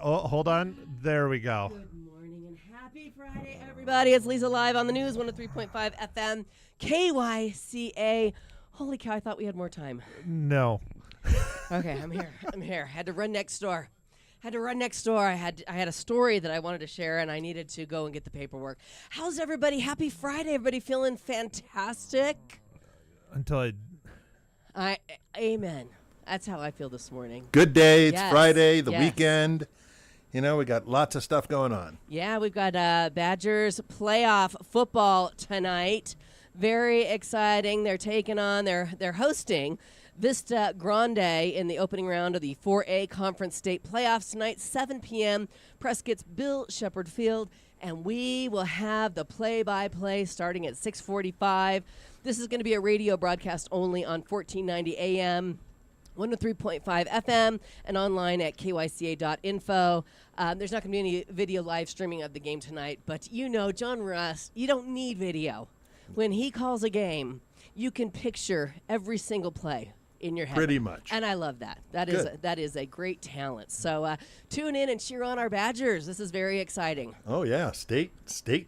Hold on. There we go. Good morning and happy Friday, everybody. It's Leza live on the news, 103.5 FM, KYCA. Holy cow, I thought we had more time. No. Okay, I'm here. Had to run next door. I had a story that I wanted to share, and I needed to go and get the paperwork. How's everybody? Happy Friday. Everybody feeling fantastic? Until Amen. That's how I feel this morning. Good day. It's Yes. Friday, the Yes. weekend. You know, we got lots of stuff going on. Yeah, we've got Badgers playoff football tonight. Very exciting. They're taking on, they're hosting Vista Grande in the opening round of the 4A Conference State Playoffs tonight, 7 p.m. Prescott's Bill Shepherd Field, and we will have the play-by-play starting at 6:45. This is going to be a radio broadcast only on 1490 AM. 103.5 FM and online at kyca.info. There's not going to be any video live streaming of the game tonight, but you know, John Russ, you don't need video. When he calls a game, you can picture every single play in your head. Pretty much. And I love that. Good. That is a great talent. So tune in and cheer on our Badgers. This is very exciting. Oh, yeah. State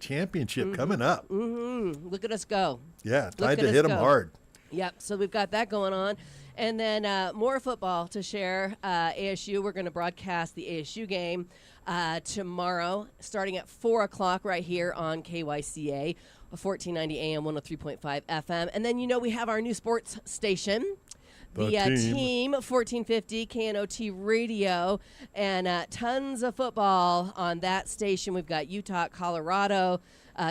championship coming up. Mm-hmm. Look at us go. Yeah, Look time at to us hit them go. hard. Yep, so we've got that going on. And then more football to share. ASU, we're going to broadcast the ASU game tomorrow starting at 4 o'clock right here on KYCA, 1490 AM, 103.5 FM. And then, you know, we have our new sports station. The team 1450 KNOT radio, and tons of football on that station. We've got Utah, Colorado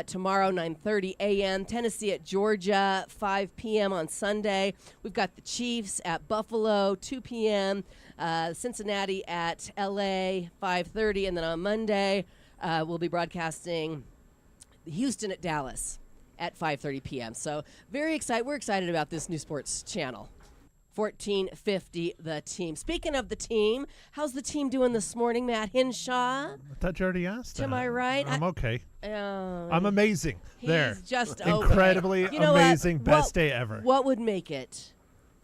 tomorrow, 9:30 a.m. Tennessee at Georgia, 5 p.m. on Sunday. We've got the Chiefs at Buffalo, 2 p.m. Cincinnati at L.A., 5:30, and then on Monday we'll be broadcasting Houston at Dallas at 5:30 p.m. So very excited. We're excited about this new sports channel. 1450, the team. Speaking of the team, how's the team doing this morning, Matt Hinshaw? I thought you already asked that. Am I right? I'm okay. I'm I'm amazing. He's There. just Incredibly okay. You know amazing. what? Best day ever. What would make it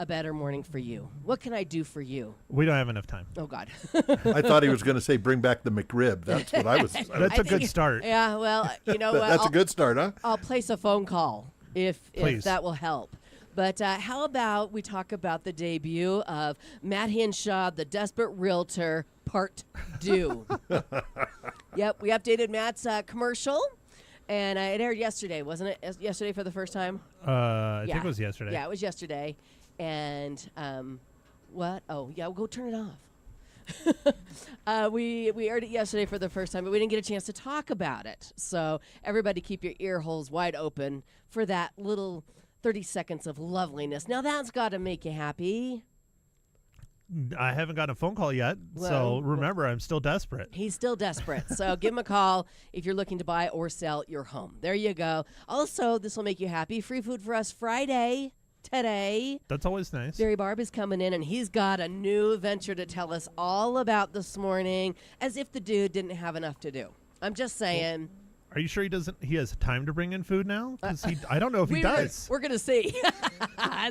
a better morning for you? What can I do for you? We don't have enough time. Oh, God. I thought he was going to say bring back the McRib. That's what I was. That's a good start. Yeah, well, you know what? That's a good start, huh? I'll place a phone call if Please. that will help. But how about we talk about the debut of Matt Hinshaw, the Desperate Realtor, Part 2. Yep, we updated Matt's commercial, and it aired yesterday, wasn't it? Yesterday for the first time? I think it was yesterday. Yeah, it was yesterday. And what? Oh, yeah, we'll go turn it off. We aired it yesterday for the first time, but we didn't get a chance to talk about it. So everybody keep your ear holes wide open for that little 30 seconds of loveliness. Now that's got to make you happy. I haven't gotten a phone call yet, so remember, I'm still desperate. He's still desperate. So give him a call if you're looking to buy or sell your home. There you go. Also, this will make you happy. Free food for us Friday today. That's always nice. Barry Barb is coming in, and he's got a new venture to tell us all about this morning, as if the dude didn't have enough to do. I'm just saying. Are you sure he has time to bring in food now? Because I don't know if he does. We're going to see.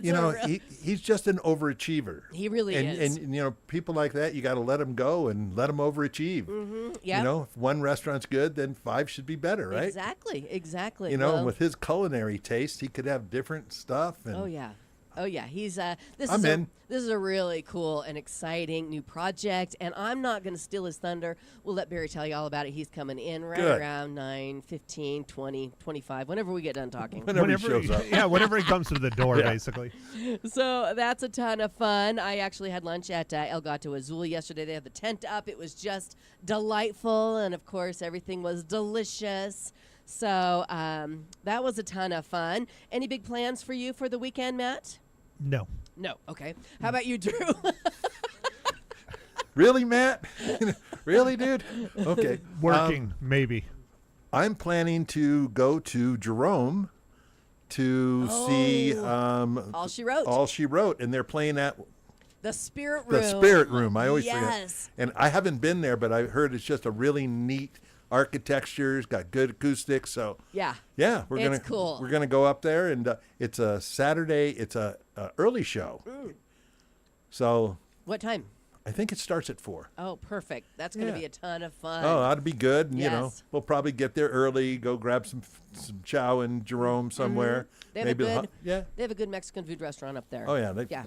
You know, he's just an overachiever. He really is. And, you know, people like that, you got to let them go and let them overachieve. Mm-hmm. Yep. You know, if one restaurant's good, then 5 should be better, right? Exactly. You know, well, and with his culinary taste, he could have different stuff. And Oh yeah, he's this I'm is a really cool and exciting new project, and I'm not going to steal his thunder. We'll let Barry tell you all about it. He's coming in right around 9:15, 20, 25, whenever we get done talking. Whenever he shows up. Yeah, whenever he comes through the door, basically. So that's a ton of fun. I actually had lunch at El Gato Azul yesterday. They had the tent up. It was just delightful, and of course, everything was delicious. So that was a ton of fun. Any big plans for you for the weekend, Matt? No. No. Okay. How about you, Drew? Really, Matt? Really, dude? Okay. Working, maybe. I'm planning to go to Jerome to see All She Wrote. All She Wrote, and they're playing at The Spirit Room. the Spirit Room. I always Yes. forget. And I haven't been there, but I heard it's just a really neat architecture. It's got good acoustics. So Yeah. we're cool. We're gonna go up there, and it's a Saturday. It's a early show. So What time? I think it starts at 4. Oh, perfect. That's going to be a ton of fun. Oh, that'd be good. And, Yes. we'll probably get there early, go grab some chow and Jerome somewhere. They have Maybe a good, yeah. They have a good Mexican food restaurant up there. Oh, yeah. Yeah.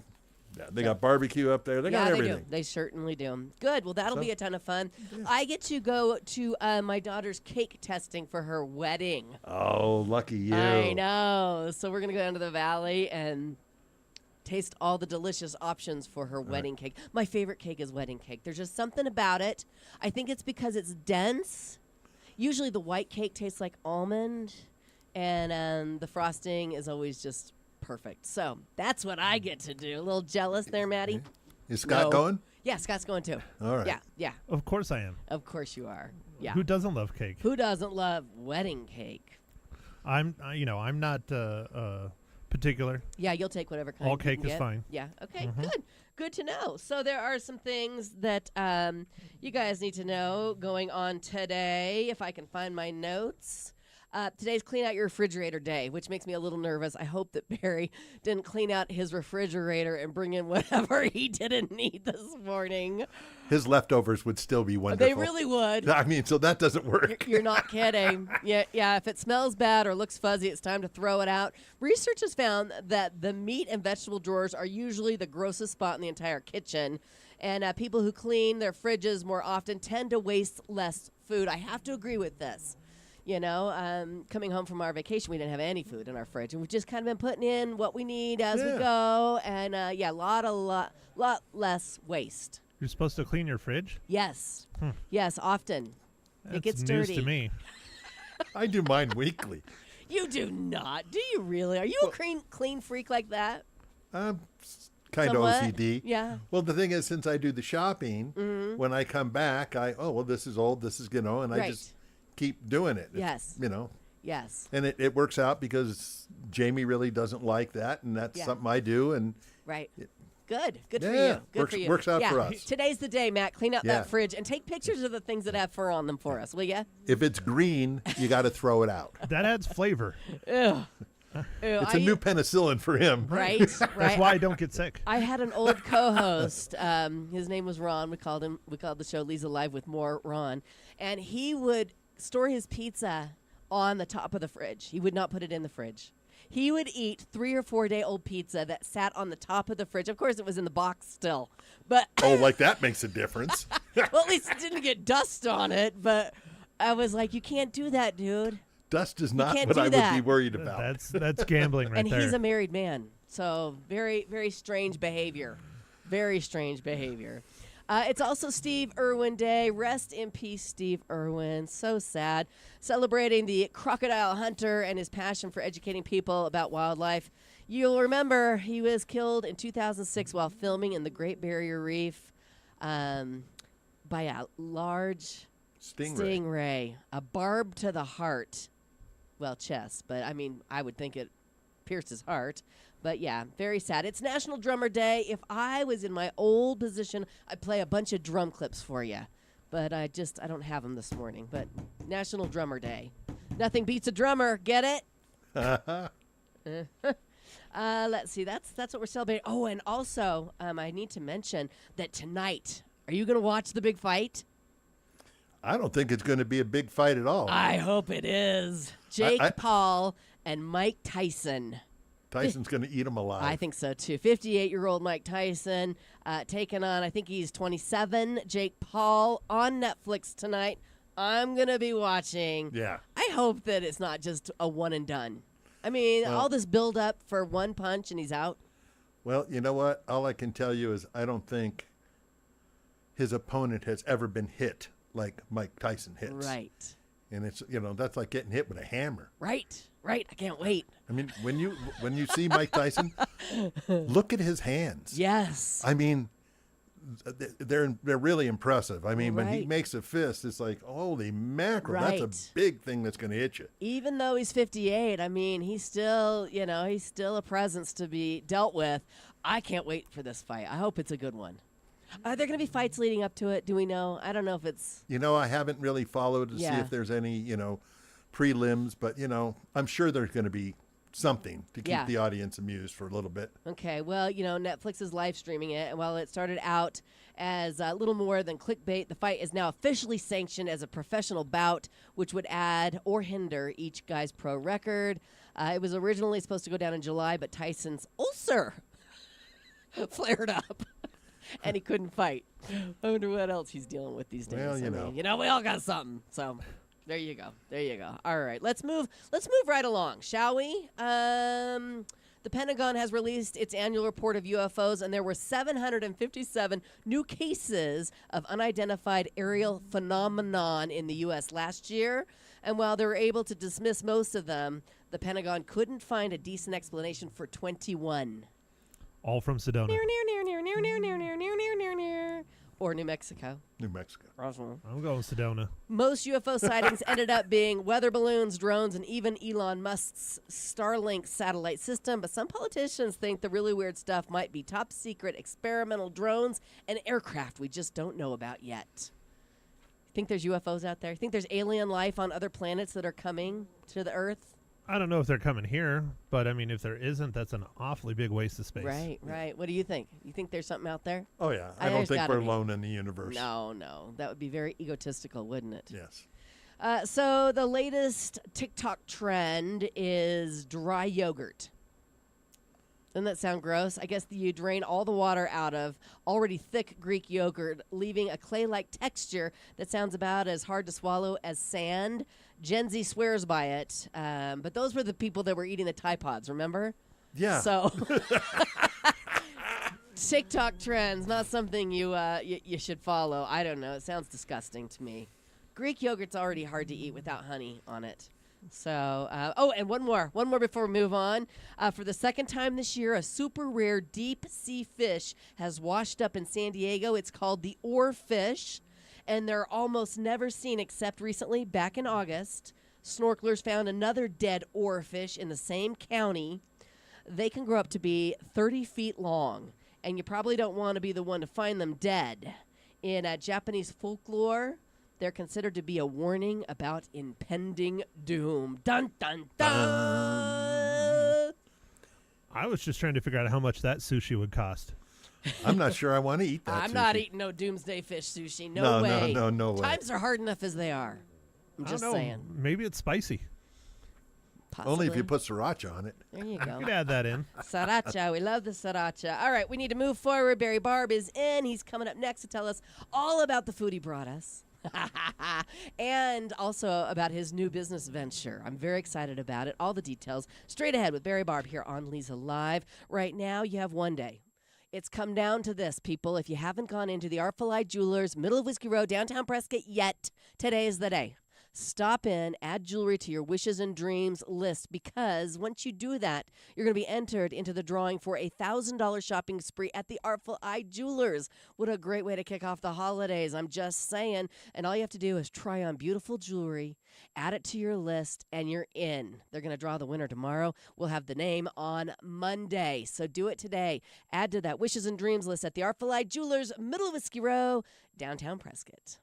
Yeah, they got barbecue up there. They got They everything. do. They certainly do. Good. Well, that'll So- be a ton of fun. I get to go to my daughter's cake testing for her wedding. Oh, lucky you. I know. So we're going to go down to the valley and taste all the delicious options for her wedding cake. My favorite cake is wedding cake. There's just something about it. I think it's because it's dense. Usually the white cake tastes like almond, and the frosting is always just perfect. So that's what I get to do. A little jealous there, Maddie. Is Scott No. going? Yeah, Scott's going too. All right. Yeah. Of course I am. Of course you are. Yeah. Who doesn't love cake? Who doesn't love wedding cake? I'm not particular. Yeah, you'll take whatever kind All you cake can is get. fine. Yeah. Okay. Good to know. So there are some things that you guys need to know going on today. If I can find my notes. Today's Clean Out Your Refrigerator Day, which makes me a little nervous. I hope that Barry didn't clean out his refrigerator and bring in whatever he didn't need this morning. His leftovers would still be wonderful. They really would. I mean, so that doesn't work. You're not kidding. Yeah. If it smells bad or looks fuzzy, it's time to throw it out. Research has found that the meat and vegetable drawers are usually the grossest spot in the entire kitchen. And people who clean their fridges more often tend to waste less food. I have to agree with this. Coming home from our vacation, we didn't have any food in our fridge, and we've just kind of been putting in what we need as we go, and a lot less waste. You're supposed to clean your fridge? Yes, yes, often. That's It gets news dirty. to me. I do mine weekly. You do not, do you really? Are you a clean freak like that? I'm kind of Somewhat? OCD. Yeah. Well, the thing is, since I do the shopping, when I come back, this is old, this is, and I Right. just keep doing it. Yes. Yes. And it works out because Jamie really doesn't like that, and that's something I do. And Right. Good for Yeah, you. Good for you. works out for us. Today's the day, Matt. Clean out Yeah. that fridge and take pictures of the things that have fur on them for us, will ya? if it's green, you got to throw it out. That adds flavor. Ew. It's a new penicillin for him. Right. That's why I don't get sick. I had an old co-host. His name was Ron. We called the show Leza Live with More Ron, and he would store his pizza on the top of the fridge. He would not put it in the fridge. He would eat 3 or 4 day old pizza that sat on the top of the fridge. Of course, it was in the box still, but Oh, like that makes a difference. well, at least it didn't get dust on it. But I was like, you can't do that, dude. Dust is not can't what do I would that. be worried about. That's gambling right And there. he's a married man, so very, very strange behavior. Very strange behavior. It's also Steve Irwin Day. Rest in peace, Steve Irwin. So sad. Celebrating the crocodile hunter and his passion for educating people about wildlife. You'll remember he was killed in 2006 while filming in the Great Barrier Reef by a large stingray. A barb to the heart. Well, chest, but I mean, I would think it pierced his heart. But yeah, very sad. It's National Drummer Day. If I was in my old position, I'd play a bunch of drum clips for you. But I don't have them this morning. But National Drummer Day. Nothing beats a drummer. Get it? Let's see. That's what we're celebrating. Oh, and also, I need to mention that tonight, are you going to watch the big fight? I don't think it's going to be a big fight at all. I hope it is. Jake Paul and Mike Tyson. Tyson's going to eat him alive. I think so, too. 58-year-old Mike Tyson taking on, I think he's 27, Jake Paul on Netflix tonight. I'm going to be watching. Yeah. I hope that it's not just a one and done. I mean, all this build up for one punch and he's out. Well, you know what? All I can tell you is I don't think his opponent has ever been hit like Mike Tyson hits. Right. And it's, that's like getting hit with a hammer. Right. I can't wait. I mean, when you see Mike Tyson, look at his hands. Yes. I mean, they're really impressive. I mean, when he Right. makes a fist, it's like, holy mackerel, Right. that's a big thing that's going to hit you. Even though he's 58, I mean, he's still a presence to be dealt with. I can't wait for this fight. I hope it's a good one. Are there going to be fights leading up to it? Do we know? I don't know if it's... I haven't really followed to see Yeah. if there's any, prelims, but, I'm sure there's going to be something to keep Yeah. the audience amused for a little bit. Okay, well, Netflix is live streaming it. And while it started out As little more than clickbait, the fight is now officially sanctioned as a professional bout, which would add or hinder each guy's pro record. It was originally supposed to go down in July, but Tyson's ulcer flared up. And he couldn't fight. I wonder what else he's dealing with these days. Well, you know, we all got something. So there you go. There you go. All right, let's move right along, shall we? The Pentagon has released its annual report of UFOs, and there were 757 new cases of unidentified aerial phenomenon in the U.S. last year. And while they were able to dismiss most of them, the Pentagon couldn't find a decent explanation for 21. All from Sedona. Or New Mexico. New Mexico. I'm going Sedona. Most UFO sightings ended up being weather balloons, drones, and even Elon Musk's Starlink satellite system. But some politicians think the really weird stuff might be top secret experimental drones and aircraft we just don't know about yet. Think there's UFOs out there? Think there's alien life on other planets that are coming to the Earth? I don't know if they're coming here, but I mean, if there isn't, that's an awfully big waste of space. Right, right. What do you think? You think there's something out there? Oh, yeah. I don't There's think gotta we're be. alone in the universe. No. That would be very egotistical, wouldn't it? Yes. So the latest TikTok trend is dry yogurt. Doesn't that sound gross? I guess you drain all the water out of already thick Greek yogurt, leaving a clay-like texture that sounds about as hard to swallow as sand. Gen Z swears by it, but those were the people that were eating the Tide Pods, remember? Yeah. So TikTok trends, not something you should follow. I don't know. It sounds disgusting to me. Greek yogurt's already hard to eat without honey on it. So, and one more before we move on. For the second time this year, a super rare deep sea fish has washed up in San Diego. It's called the oarfish, and they're almost never seen except recently, back in August. Snorkelers found another dead oarfish in the same county. They can grow up to be 30 feet long, and you probably don't want to be the one to find them dead. In Japanese folklore, they're considered to be a warning about impending doom. Dun, dun, dun! I was just trying to figure out how much that sushi would cost. I'm not sure I want to eat that I'm sushi. not eating no doomsday fish sushi. No way. No way. Times are hard enough as they are. I'm I just don't know. saying. Maybe it's spicy. Possibly. Only if you put sriracha on it. There you You go. could add that in. Sriracha. We love the sriracha. All right, we need to move forward. Barry Barb is in. He's coming up next to tell us all about the food he brought us. And also about his new business venture. I'm very excited about it. All the details straight ahead with Barry Barb here on Leza Live. Right now, you have one day. It's come down to this, people. If you haven't gone into the Artful Eye Jewelers, middle of Whiskey Road, downtown Prescott yet, today is the day. Stop in, add jewelry to your wishes and dreams list, because once you do that, you're going to be entered into the drawing for a $1,000 shopping spree at the Artful Eye Jewelers. What a great way to kick off the holidays, I'm just saying. And all you have to do is try on beautiful jewelry, add it to your list, and you're in. They're going to draw the winner tomorrow. We'll have the name on Monday, so do it today. Add to that wishes and dreams list at the Artful Eye Jewelers, middle of Whiskey Row, downtown Prescott.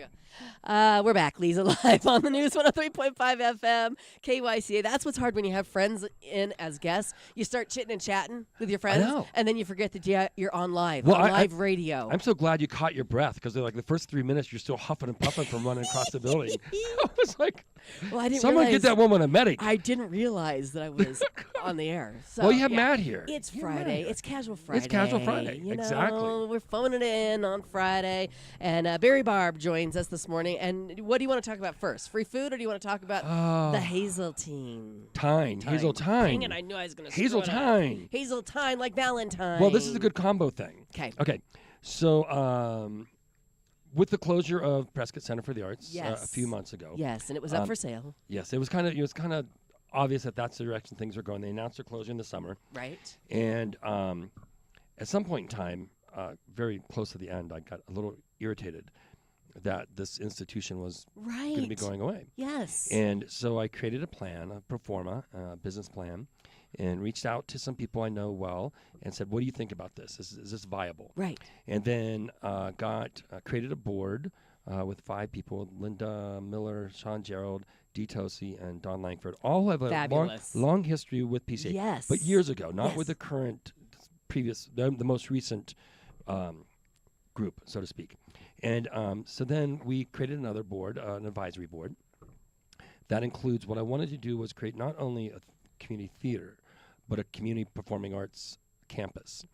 we go. We're back. Leza live on the news 103.5 FM, KYCA. That's what's hard when you have friends in as guests. You start chitting and chatting with your friends, and then you forget that you're on live, live radio. I'm so glad you caught your breath because they're like the first 3 minutes you're still huffing and puffing from running across the building. I was like, someone get that woman a medic. I didn't realize that I was on the air. So, well, you have Matt here. It's Friday. It's Casual Friday. It's Casual Friday. Exactly. We're phoning it in on Friday. And Barry Barb joins us this morning. And what do you want to talk about first? Free food, or do you want to talk about the Hazeltine? Hazeltine. Dang it, I knew I was going to Hazeltine. Hazeltine, like Valentine. Well, this is a good combo thing. Okay. So, with the closure of Prescott Center for the Arts a few months ago. Yes, and it was up for sale. Yes, it was kind of obvious that that's the direction things were going. They announced their closure in the summer. Right. And at some point in time, very close to the end, I got a little irritated that this institution was going to be going away. Yes. And so I created a plan, a pro forma business plan, and reached out to some people I know well and said, what do you think about this? Is this viable? Right. And then created a board with 5 people, Linda Miller, Sean Gerald, Dee Tosi, and Don Langford. All have a long history with PCA. Yes. But years ago, not with the current, the most recent group, so to speak. And so then we created another board, an advisory board. That includes what I wanted to do was create not only a community theater, but a community performing arts campus.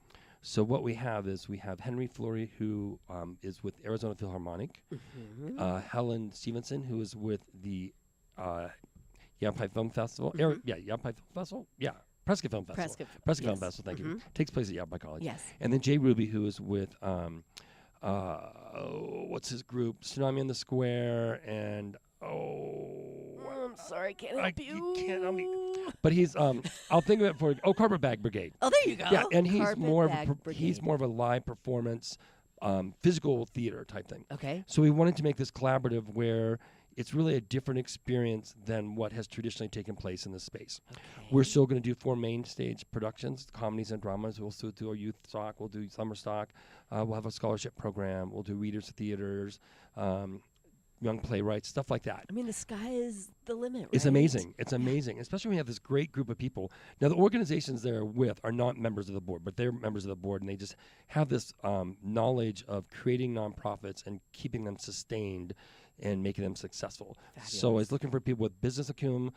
So what we have is we have Henry Flory, who is with Arizona Philharmonic, Helen Stevenson, who is with the Yampai Film Festival. Yampai Film Festival? Yeah. Prescott Film Festival. Prescott Film Festival, thank you. Takes place at Yampai College. Yes. And then Jay Ruby, who is with, what's his group? Tsunami in the Square, and I'm sorry, can't help you. You can't help me. But he's I'll think of it for Carpetbag Brigade. Oh, there you go. Yeah, and he's more of a live performance, physical theater type thing. Okay. So we wanted to make this collaborative where it's really a different experience than what has traditionally taken place in this space. Okay. We're still going to do 4 main stage productions, comedies and dramas. We'll still do our youth stock. We'll do summer stock. We'll have a scholarship program. We'll do readers theaters. Young playwrights, stuff like that. I mean, the sky is the limit, right? It's amazing. It's amazing, especially when you have this great group of people. Now, the organizations they're with are not members of the board, but they're members of the board, and they just have this knowledge of creating nonprofits and keeping them sustained and making them successful. Fabulous. So I was looking for people with business acumen,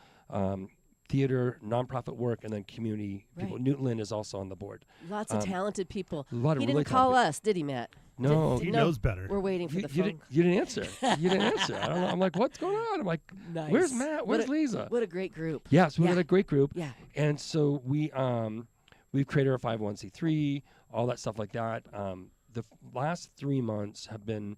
theater, nonprofit work, and then community people. Newton Lynn is also on the board. Lots of talented people. A lot of he really didn't call us, did he, Matt? No. He knows better. We're waiting for the phone. You didn't answer. You didn't answer. I don't know. I'm like, what's going on? I'm like, where's Matt? Where's Leza? What a great group. Yes, we got a great group. Yeah. And so we've created our 501c3, all that stuff like that. The last 3 months have been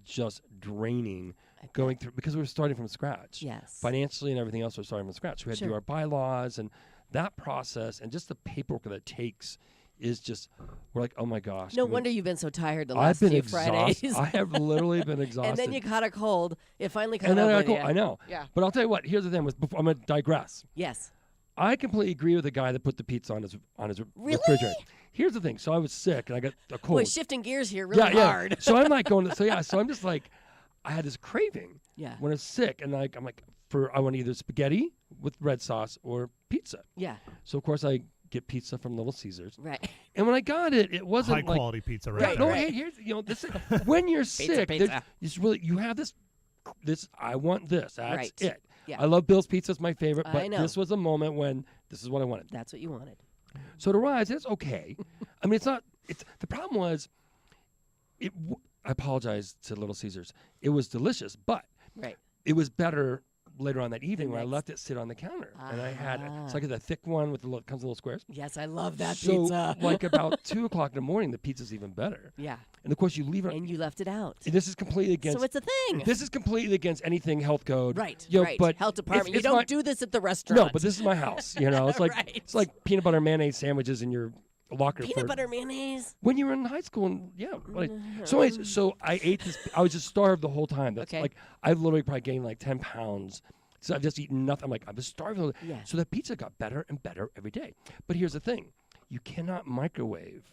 just draining going through because we were starting from scratch. Yes. Financially and everything else, we're starting from scratch. We had to do our bylaws, and that process and just the paperwork that it takes is just, we're like, oh my gosh. No wonder you've been so tired the last few Fridays. I have literally been exhausted. And then you caught a cold. It finally caught up with you. I know. Yeah. But I'll tell you what, here's the thing. I'm going to digress. Yes. I completely agree with the guy that put the pizza on his refrigerator. Here's the thing. So I was sick, and I got a cold. Boy, shifting gears here really hard. So I'm like going, so I'm just like, I had this craving when I was sick, and I'm like, I want either spaghetti with red sauce or pizza. Yeah. So, of course, I get pizza from Little Caesars. Right. And when I got it, it wasn't high quality pizza, right? No, hey, here's this. When you're sick, you have this. I want this. That's it. Yeah. I love Bill's Pizza. It's my favorite. But this was a moment when this is what I wanted. That's what you wanted. So to rise, it's okay. I mean, it's not. The problem was, I apologize to Little Caesars. It was delicious, but it was better later on that evening when I left it sit on the counter. And I had it's like the thick one with comes in little squares. Yes, I love that pizza. Like about 2 o'clock in the morning, the pizza's even better. Yeah. And of course you leave it. And you left it out. And this is completely against. So it's a thing. This is completely against anything health code. Right. Right. But health department. You don't do this at the restaurant. No, but this is my house. It's like it's like peanut butter mayonnaise sandwiches in your locker. Peanut butter mayonnaise. When you were in high school, and so I ate this. I was just starved the whole time. That's like I've literally probably gained like 10 pounds. So I've just eaten nothing. I'm like, I was starving. Yeah. So the pizza got better and better every day. But here's the thing. You cannot microwave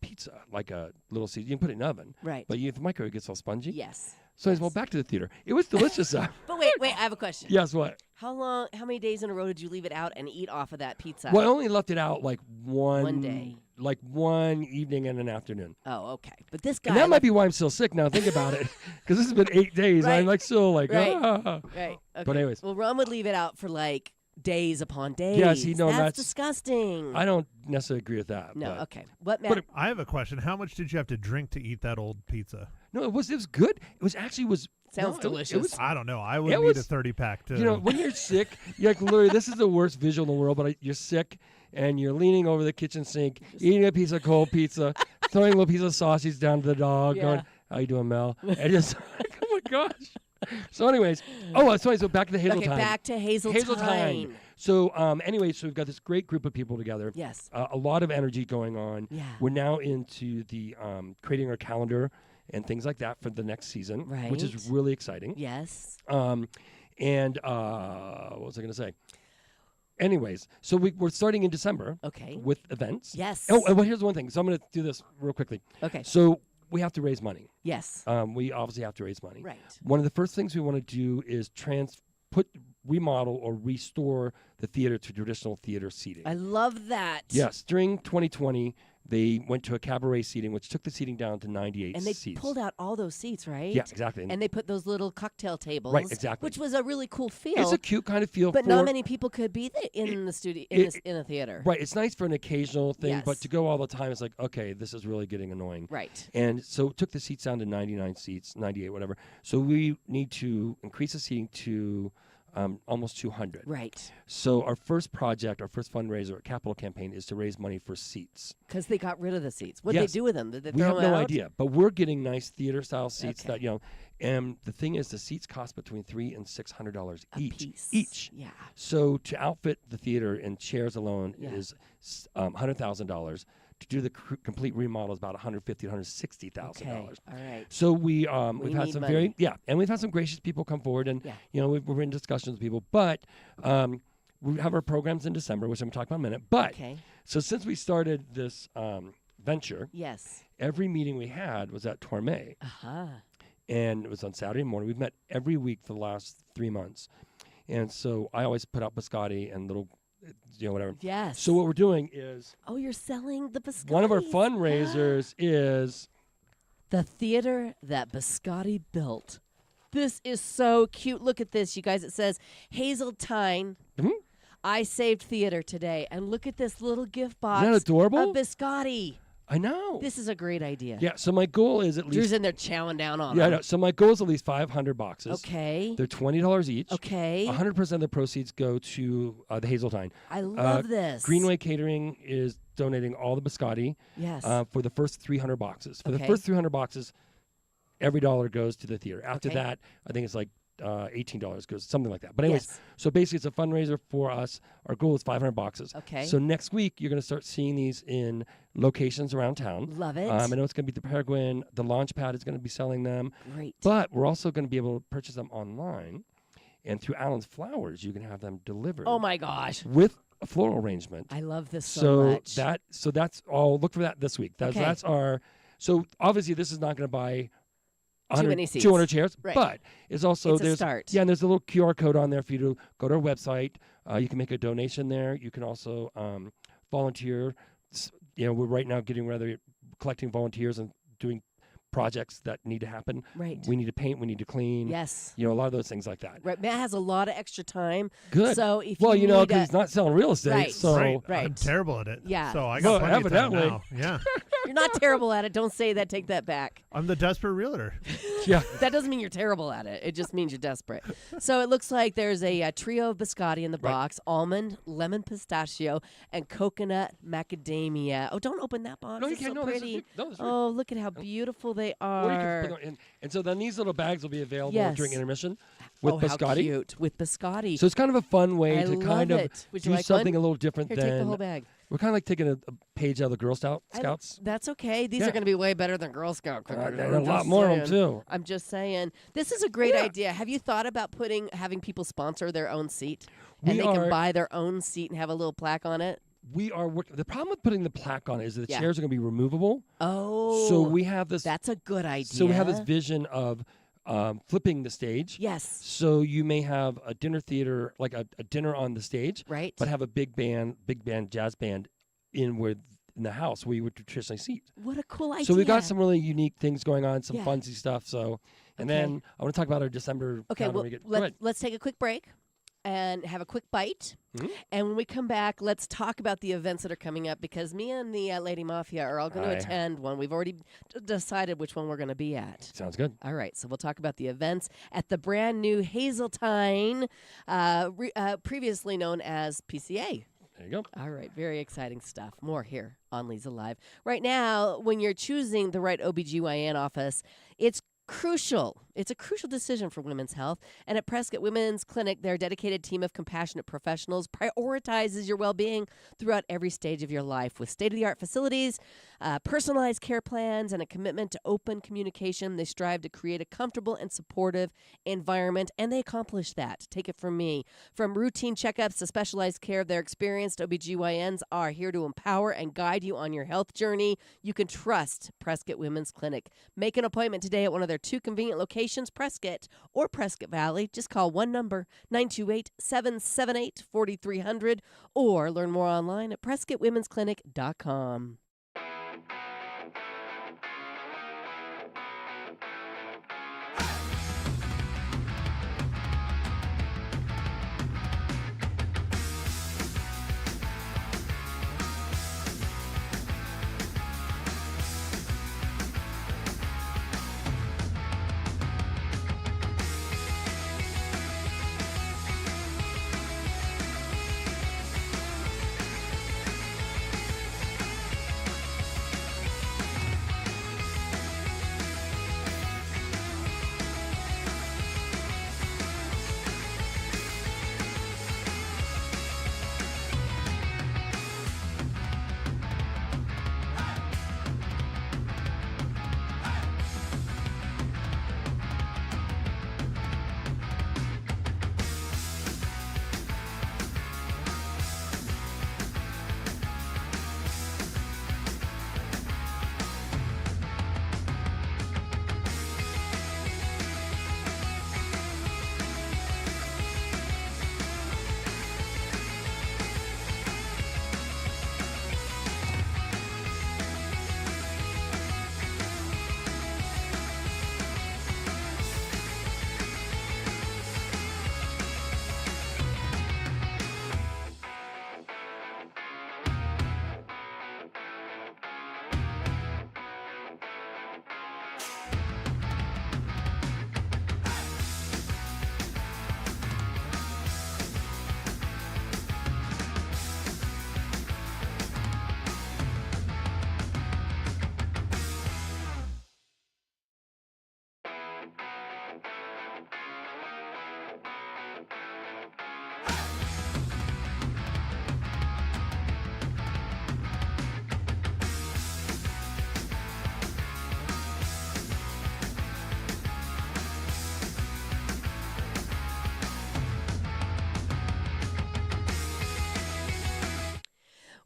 pizza, like a little seed. You can put it in the oven. Right. But if the microwave, it gets all spongy. Yes. So well, back to the theater. It was delicious. But wait, I have a question. Yes, what? How many days in a row did you leave it out and eat off of that pizza? Well, I only left it out like One day. like one evening and an afternoon. Oh, okay. But this guy. And that might be why I'm still sick now. Think about it, because this has been 8 days. Right. I'm like still like Right. ah. Right. Okay. But anyways. Well, Ron would leave it out for like days upon days. Yeah, see, no, that's disgusting. I don't necessarily agree with that. No, but. okay. What, Matt? I have a question. How much did you have to drink to eat that old pizza? No, it was good. It was Sounds no, delicious. It was, I don't know. I would It need was- a 30-pack to. you know, when you're sick, you're like literally, this is the worst visual in the world. But you're sick and you're leaning over the kitchen sink, eating a piece of cold pizza, throwing a little piece of sausage down to the dog, Yeah. going, "How you doing, Mel?" And just like, oh my gosh. So, anyways, so back to the Hazeltine. Okay, back to Hazeltine. Hazeltine. So, anyways, so we've got this great group of people together. Yes. A lot of energy going on. Yeah. We're now into the creating our calendar and things like that for the next season, which is Right. really exciting. Yes. And what was I going to say? Anyways, so we're starting in December Okay. with events. Yes. Oh, well, here's one thing. So I'm going to do this real quickly. Okay. So we have to raise money. Yes. We obviously have to raise money. Right. One of the first things we want to do is remodel or restore the theater to traditional theater seating. I love that. Yes, during 2020, they went to a cabaret seating, which took the seating down to 98 And they seats. pulled out all those seats, right? Yeah, exactly. And they put those little cocktail tables. Right, exactly. Which was a really cool feel. It's a cute kind of feel. but for, not many people could be in the studio in a theater. Right, it's nice for an occasional thing, Yes. but to go all the time, it's like, okay, this is really getting annoying. Right. And so it took the seats down to 99 seats, 98, whatever. So we need to increase the seating to almost 200. Right. So our first project, our first fundraiser, our capital campaign is to raise money for seats. Because they got rid of the seats. What did Yes. they do with them? Did they We throw have them no out? idea, but we're getting nice theater-style seats Okay. that, and the thing is the seats cost between $300 and $600 A each. piece. Each. Yeah. So to outfit the theater and chairs alone Yeah. is $100,000. To do the complete remodel is about $150,000 to $160,000. Okay. All right. So we've We had need some money. and we've had some gracious people come forward, and Yeah. we're in discussions with people, but we have our programs in December, which I'm talking about in a minute. But Okay. so since we started this venture, Yes. every meeting we had was at Torme, Uh-huh. and it was on Saturday morning. We've met every week for the last 3 months, and so I always put out biscotti and little, whatever. Yes. So what we're doing is Oh, you're selling the biscotti. one of our fundraisers is The theater that Biscotti built. This is so cute. Look at this, you guys. It says Hazeltine. Mhm. I saved theater today. And look at this little gift box. Isn't that adorable? Of Biscotti. I know. This is a great idea. Yeah. So my goal is at Drew's least in there chowing down on I them. know. So my goal is at least 500 boxes. Okay. They're $20 each. Okay. 100% of the proceeds go to the Hazeltine. I love this. Greenway Catering is donating all the biscotti Yes. for the first 300 boxes. For the Okay. first 300 boxes, every dollar goes to the theater. After Okay. that, I think it's like $18 goes, something like that. But anyways, Yes. so basically it's a fundraiser for us. Our goal is 500 boxes. Okay. So next week, you're going to start seeing these in locations around town. Love it. I know it's going to be the Peregrine. The Launchpad is going to be selling them. Great. But we're also going to be able to purchase them online. And through Allen's Flowers, you can have them delivered. Oh my gosh. With a floral arrangement. I love this so much. That's all. Look for that this week. Okay. That's our. So obviously this is not going to buy Too many seats. 200 chairs, Right. but it's also It's a there's start. yeah, and there's a little QR code on there for you to go to our website. You can make a donation there. You can also volunteer. We're right now collecting volunteers and doing projects that need to happen. Right. We need to paint. We need to clean. Yes. A lot of those things like that. Right. Matt has a lot of extra time. Good. So if well, you know, need because he's not selling real estate, Right. so Right. Right. I'm terrible at it. Yeah. So I Well, got plenty of time evidently. now. Yeah. You're not terrible at it. Don't say that. Take that back. I'm the desperate realtor. yeah. That doesn't mean you're terrible at it. It just means you're desperate. So it looks like there's a trio of biscotti in the Right. box: almond, lemon pistachio, and coconut macadamia. Oh, don't open that box. No, you It's can't. so No, this is- pretty. no, this is- Oh, look at how beautiful they Or you can are. put them in. And so then these little bags will be available Yes. during intermission with Oh, how biscotti. cute. With biscotti. So it's kind of a fun way I to love kind of it. Would you do like something one? a little different Here, than take the whole bag. we're kind of like taking a page out of the Girl Scouts. That's okay. These Yeah. are going to be way better than Girl Scout cookies. There are a I'm lot just more of saying. them too. I'm just saying. This is a great Yeah. idea. Have you thought about having people sponsor their own seat? We And they are- can buy their own seat and have a little plaque on it? We are working. The problem with putting the plaque on it is that the Yeah. chairs are going to be removable. Oh. So we have this. That's a good idea. So we have this vision of flipping the stage. Yes. So you may have a dinner theater, like a dinner on the stage, Right. but have a big band, jazz band in the house where you would traditionally seat. What a cool idea. So we got some really unique things going on, some Yeah. funsy stuff. So, and Okay. then I want to talk about our December. Okay, calendar well, we get- go ahead. let's take a quick break and have a quick bite. Mhm. And when we come back, let's talk about the events that are coming up because me and the Lady Mafia are all going to Aye. attend one. We've already decided which one we're going to be at. Sounds good. All right, so we'll talk about the events at the brand new Hazeltine, previously known as PCA. There you go. All right, very exciting stuff. More here on Leza Live. Right now, when you're choosing the right OBGYN office, it's crucial. It's a crucial decision for women's health. And at Prescott Women's Clinic, their dedicated team of compassionate professionals prioritizes your well-being throughout every stage of your life with state-of-the-art facilities, personalized care plans, and a commitment to open communication. They strive to create a comfortable and supportive environment, and they accomplish that. Take it from me. From routine checkups to specialized care, their experienced OBGYNs are here to empower and guide you on your health journey. You can trust Prescott Women's Clinic. Make an appointment today at one of their two convenient locations, Prescott or Prescott Valley. Just call one number, 928-778-4300, or learn more online at PrescottWomen'sClinic.com.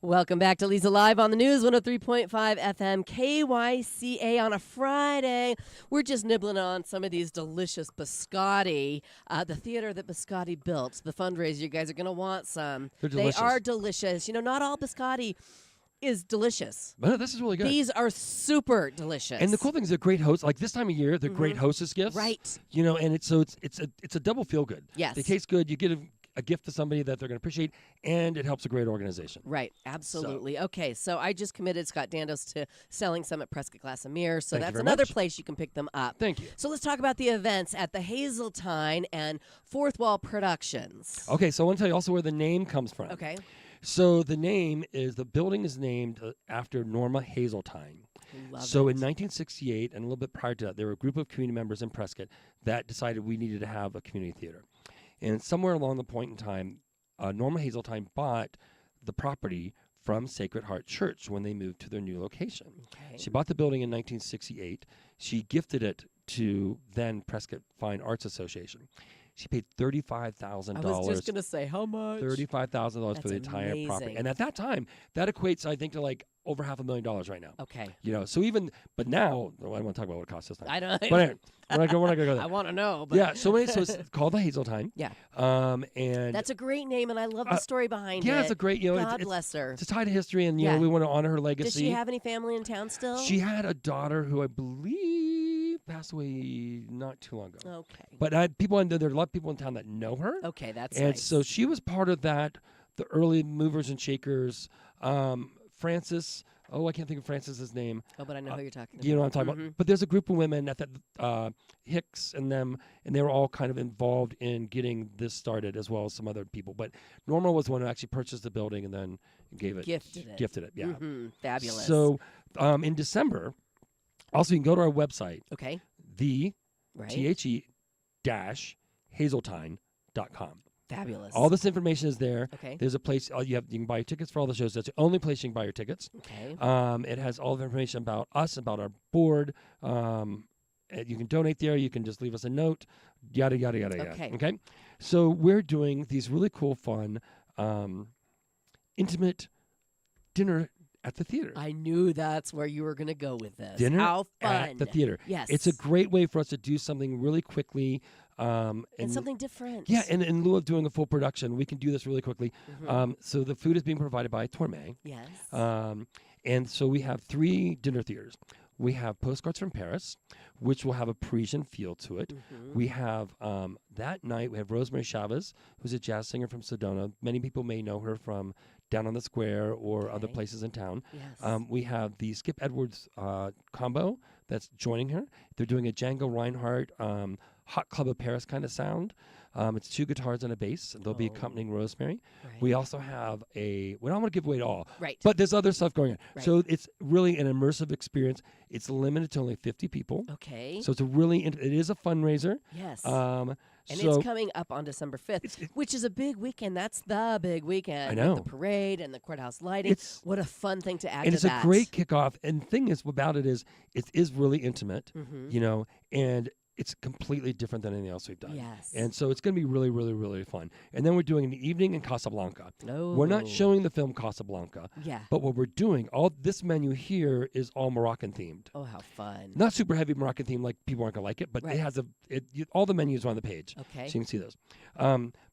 Welcome back to Leza Live on the News, 103.5 FM KYCA on a Friday. We're just nibbling on some of these delicious biscotti. The theater that Biscotti built, the fundraiser, you guys are going to want some. They're delicious. They are delicious. You know, not all biscotti is delicious. But this is really good. These are super delicious. And the cool thing is they're great hosts. Like this time of year, they're great hostess gifts. Right. You know, and it's a double feel good. Yes. They taste good. You get a gift to somebody that they're going to appreciate, and it helps a great organization. Right, absolutely. Okay, so I just committed Scott Dandos to selling some at Prescott Glass and Mirror, so Thank you that's very another much. place you can pick them up. Thank you. So let's talk about the events at the Hazeltine and Fourth Wall Productions. Okay, so I want to tell you also where the name comes from. Okay. So the building is named after Norma Hazeltine. Love So it. in 1968, and a little bit prior to that, there were a group of community members in Prescott that decided we needed to have a community theater. And somewhere along the point in time, Norma Hazeltine bought the property from Sacred Heart Church when they moved to their new location. Okay. She bought the building in 1968. She gifted it to then Prescott Fine Arts Association. She paid $35,000. I was just gonna say how much. $35,000 for the entire property. amazing. And at that time, that equates, I think, to like over $500,000 right now. Okay. So even, but now, well, I don't want to talk about what it costs this time. I don't. But anyway, we're not going to go there. I want to know. But Yeah. So it's called the Hazeltine. Yeah. And that's a great name, and I love the story behind it. yeah, it's a great. God bless her. It's tied to history, and we want to honor her legacy. Does she have any family in town still? She had a daughter who I believe passed away not too long ago. Okay. But there are a lot of people in town that know her. Okay, that's and nice. so she was part of that, the early movers and shakers. Frances. Oh, I can't think of Frances's name. Oh, but I know who you're talking about. You know what I'm talking about. But there's a group of women at that Hicks and them, and they were all kind of involved in getting this started, as well as some other people. But Norma was the one who actually purchased the building and then gifted it. Yeah. Mm-hmm. Fabulous. So in December, also you can go to our website. Okay. THE-Hazeltine.com. Fabulous. All this information is there. Okay. There's a place you can buy tickets for all the shows. That's the only place you can buy your tickets. Okay. It has all the information about us, about our board. And you can donate there. You can just leave us a note. Yada yada yada yada. Okay. So we're doing these really cool, fun, intimate dinner at the theater. I knew that's where you were going to go with this. Dinner How fun. at the theater. Yes. It's a great way for us to do something really quickly. And something different. Yeah, and in lieu of doing a full production, we can do this really quickly. So the food is being provided by Tourmet. Yes. And so we have 3 dinner theaters. We have Postcards from Paris, which will have a Parisian feel to it. We have, that night, we have Rosemary Chavez, who's a jazz singer from Sedona. Many people may know her from Down on the Square or other places in town. Yes. We have the Skip Edwards combo that's joining her. They're doing a Django Reinhardt Hot Club of Paris kind of sound. It's 2 guitars and a bass, and they'll be accompanying Rosemary. Right. We also have we don't want to give away it all, Right. but there's other stuff going on. Right. So it's really an immersive experience. It's limited to only 50 people. Okay. So it's it is a fundraiser. Yes. And it's coming up on December 5th, which is a big weekend. That's the big weekend. I know. With the parade and the courthouse lighting. What a fun thing to add to it's that. a great kickoff. And the thing is about it is really intimate, and it's completely different than anything else we've done. Yes. And so it's going to be really, really, really fun. And then we're doing an evening in Casablanca. Oh. We're not showing the film Casablanca. Yeah. But what we're doing, all this menu here is all Moroccan themed. Oh, how fun. Not super heavy Moroccan themed, like people aren't going to like it, but Right. it has all the menus are on the page. Okay. So you can see those.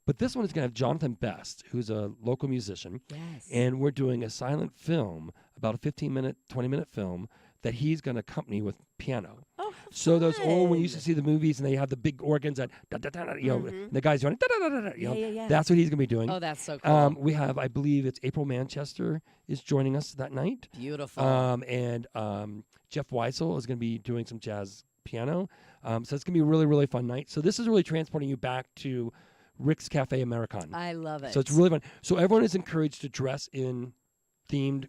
But this one is going to have Jonathan Best, who's a local musician. Yes. And we're doing a silent film, about a 15-minute, 20-minute film that he's going to accompany with piano. Oh, how So those old, when you used to fun. see the movies and they have the big organs that, and the guys going, Yeah. that's what he's going to be doing. Oh, that's so cool. We have, I believe it's April Manchester is joining us that night. Beautiful. And Jeff Weisel is going to be doing some jazz piano. So it's going to be a really, really fun night. So this is really transporting you back to Rick's Cafe American. I love it. So it's really fun. So everyone is encouraged to dress in themed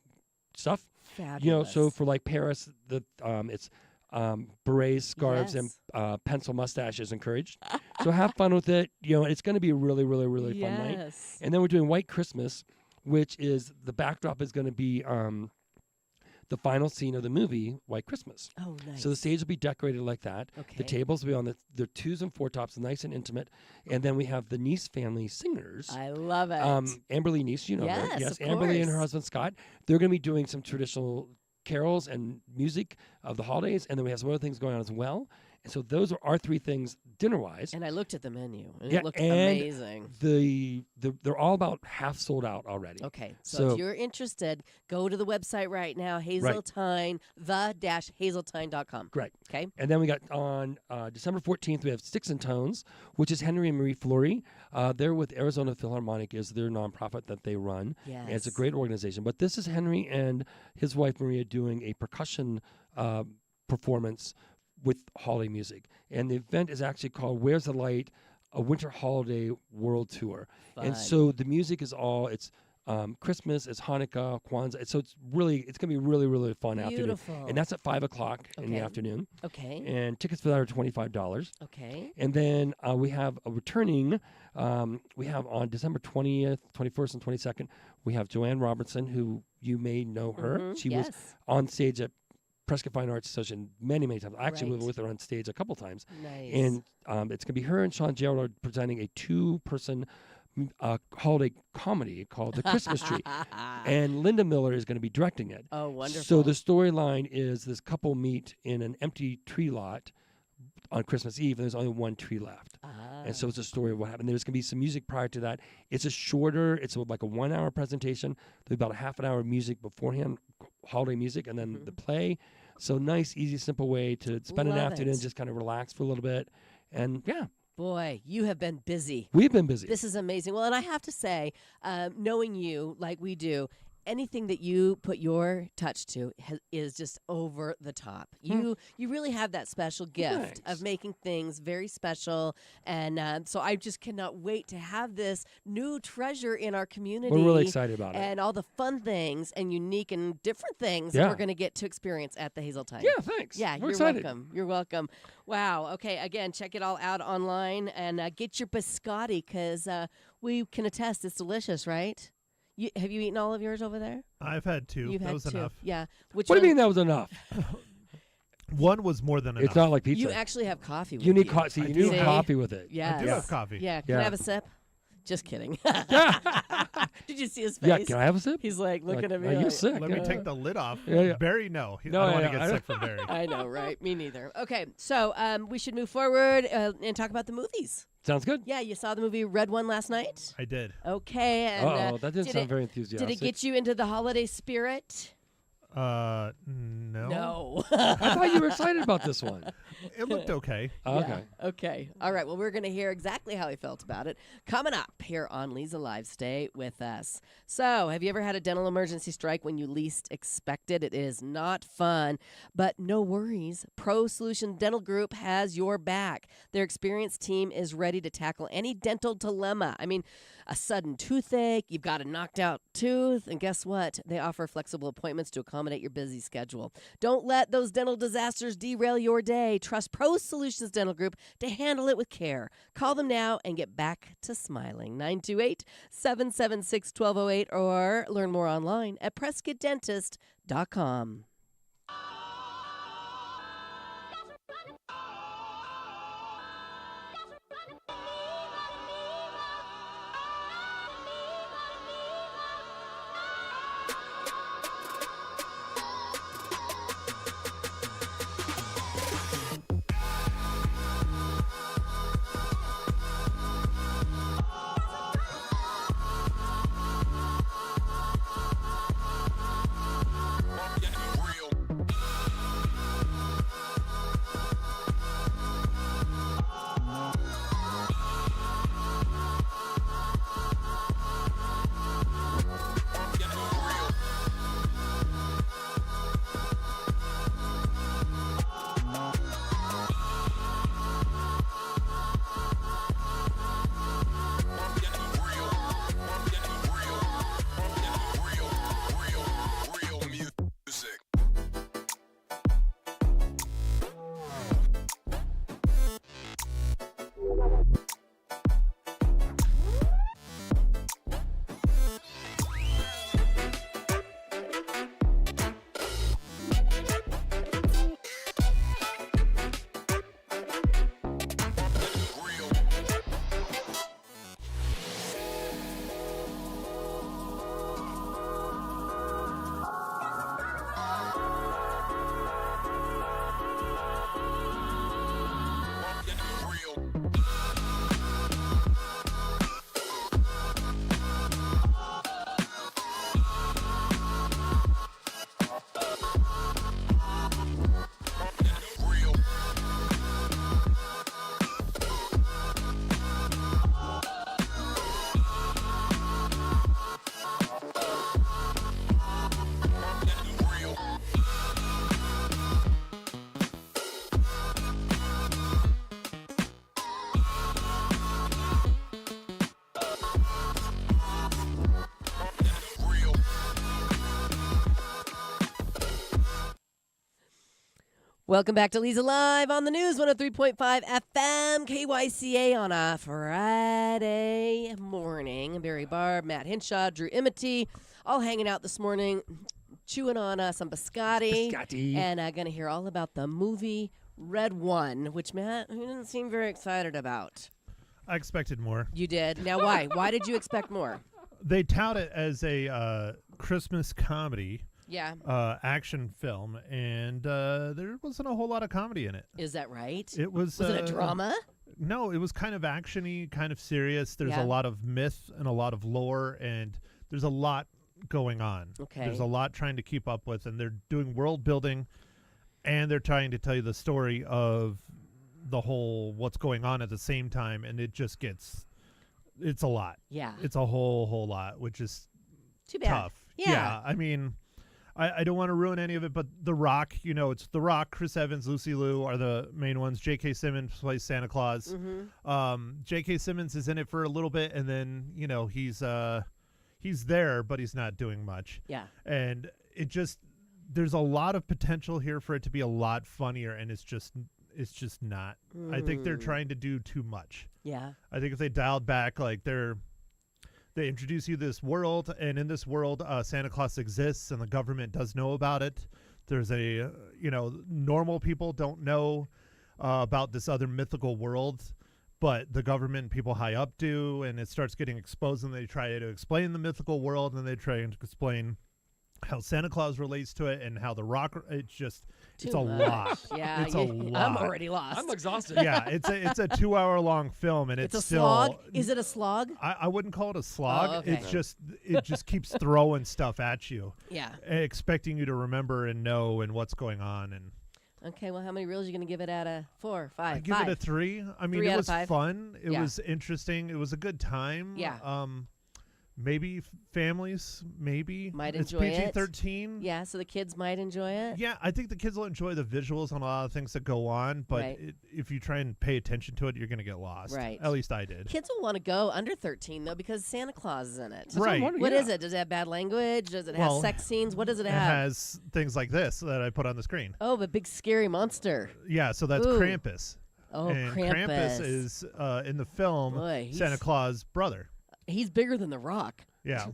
stuff. Fabulous. So for like Paris, it's berets, scarves, Yes. and pencil mustache is encouraged. So have fun with it. It's going to be a really, really, really fun night. Yes. And then we're doing White Christmas, which is the backdrop is going to be the final scene of the movie, White Christmas. Oh, nice. So the stage will be decorated like that. Okay. The tables will be on the 2s and 4 tops, nice and intimate. And then we have the Nice family singers. I love it. Amberly Nice, you know her. Yes, Yes, of Amberly and her course. husband Scott. They're going to be doing some traditional carols and music of the holidays, and then we have some other things going on as well. And so those are our 3 things dinner-wise. And I looked at the menu, and Yeah, it looked and amazing. They're all about half sold out already. Okay, so So- if you're interested, go to the website right now, Hazeltine, the-hazeltine.com. Great. Okay. And then we got on December 14th, we have Sticks and Tones, which is Henry and Marie Fleury. They're with Arizona Philharmonic, is their nonprofit that they run. Yes. And it's a great organization. But this is Henry and his wife Maria doing a percussion performance with holiday music. And the event is actually called Where's the Light? A Winter Holiday World Tour. And Fun. so the music is it's Christmas, it's Hanukkah, Kwanzaa. So it's going to be really, really fun afternoon. Beautiful. And that's at 5 o'clock in the Okay. afternoon. Okay. And tickets for that are $25. Okay. And then we have a returning, we have on December 20th, 21st, and 22nd, we have Joanne Robertson, who you may know her. Mhm, She was yes. on stage at Prescott Fine Arts Association many, many times. I actually Right. was with her on stage a couple times. Nice. And it's going to be her and Sean Gerald presenting a 2-person holiday comedy called The Christmas Tree. And Linda Miller is going to be directing it. Oh, wonderful. So the storyline is this couple meet in an empty tree lot on Christmas Eve, and there's only one tree left. And so it's a story of what happened. There's going to be some music prior to that. It's like a 1-hour presentation. There's about a half an hour of music beforehand, holiday music, and then the play. So nice, easy, simple way to spend an Love afternoon, it. just kind of relax for a little bit. And yeah, Boy, you have been busy. we've been busy. This is amazing. Well, and I have to say, knowing you like we do, anything that you put your touch to is just over the top. You really have that special gift Thanks. of making things very special, and so I just cannot wait to have this new treasure in our community. We're really excited about it. And all the fun things and unique and different things that Yeah. we're going to get to experience at the Hazeltine. Yeah, thanks. Yeah, We're you're excited. welcome. You're welcome. Wow. Okay. Again, check it all out online and get your biscotti because we can attest it's delicious, right? Have you eaten all of yours over there? I've had 2. You've that had was 2. enough. Yeah. Which What do one? you mean that was enough? One was more than enough. It's not like pizza. You actually have coffee with You need you. See, I you do. need See? coffee with it. Yeah. I do have coffee. Yeah. Can I Yeah. have a sip? Just kidding. Did you see his face? Yeah, can I have a sip? He's like looking Like, at me. are you like, sick? Let me take the lid off. Yeah, yeah. Barry, no. No, I don't want yeah, to I get don't- sick from Barry. I know, right? Me neither. Okay, so we should move forward and talk about the movies. Sounds good. Yeah, you saw the movie Red One last night? I did. Okay. And, Oh, that didn't did sound it- very enthusiastic. Did it get you into the holiday spirit? No. No. I thought you were excited about this one. It looked okay. Oh, Yeah, okay. okay. All right. Well, we're going to hear exactly how he felt about it coming up here on Leza Live. Stay with us. So, have you ever had a dental emergency strike when you least expected? It is not fun, but no worries. Pro Solution Dental Group has your back. Their experienced team is ready to tackle any dental dilemma. I mean, a sudden toothache, you've got a knocked out tooth, and guess what? They offer flexible appointments to accommodate your busy schedule. Don't let those dental disasters derail your day. Trust Pro Solutions Dental Group to handle it with care. Call them now and get back to smiling. 928-776-1208 or learn more online at PrescottDentist.com. Welcome back to Leza Live on the News, 103.5 FM, KYCA on a Friday morning. Barry Barb, Matt Hinshaw, Drew Imity, all hanging out this morning, chewing on some biscotti. Biscotti. And going to hear all about the movie Red One, which Matt, you didn't seem very excited about. I expected more. You did. Now, why? Why did you expect more? They tout it as a Christmas comedy. Yeah. Action film, and there wasn't a whole lot of comedy in it. Is that right? It was. Was it a drama? No, it was kind of actiony, kind of serious. There's Yeah. a lot of myth and a lot of lore, and there's a lot going on. Okay. There's a lot trying to keep up with, and they're doing world building, and they're trying to tell you the story of the whole what's going on at the same time, and it just gets. It's a lot. Yeah. It's a whole lot, which is Too bad. tough. Yeah. I mean, I don't want to ruin any of it, but The Rock, it's The Rock, Chris Evans, Lucy Liu are the main ones. J.K. Simmons plays Santa Claus. Mm-hmm. J.K. Simmons is in it for a little bit, and then he's there, but he's not doing much. Yeah. And there's a lot of potential here for it to be a lot funnier, and it's just not. I think they're trying to do too much. Yeah. I think if they dialed back, like they introduce you to this world, and in this world, Santa Claus exists, and the government does know about it. There's normal people don't know about this other mythical world, but the government and people high up do, and it starts getting exposed, and they try to explain the mythical world, and they try to explain how Santa Claus relates to it, and how The Rock. It's a lot. Yeah, it's a lot. I'm already lost. I'm exhausted. Yeah, it's a 2-hour-long film, and It's a still, slog. Is it a slog? I wouldn't call it a slog. Oh, okay. It just keeps throwing stuff at you, Yeah. expecting you to remember and know and what's going on. And Okay, well, how many reels are you going to give it out of 4, 5? I give it a 3. I mean, 3 it out of was 5? fun. It Yeah. was interesting. It was a good time. Yeah. Maybe families, maybe Might it's enjoy it. PG-13. Yeah, so the kids might enjoy it. Yeah, I think the kids will enjoy the visuals on a lot of things that go on, but Right. if you try and pay attention to it, you're going to get lost. Right. At least I did. Kids will want to go under 13, though, because Santa Claus is in it. Right. What is it? Does it have bad language? Does it have Well, sex scenes? What does it It have? has things like this that I put on the screen. Oh, the big scary monster. Yeah, so that's Ooh. Krampus. Oh, And Krampus. is in the film Boy, Santa he's- Claus' brother. He's bigger than The Rock. Yeah.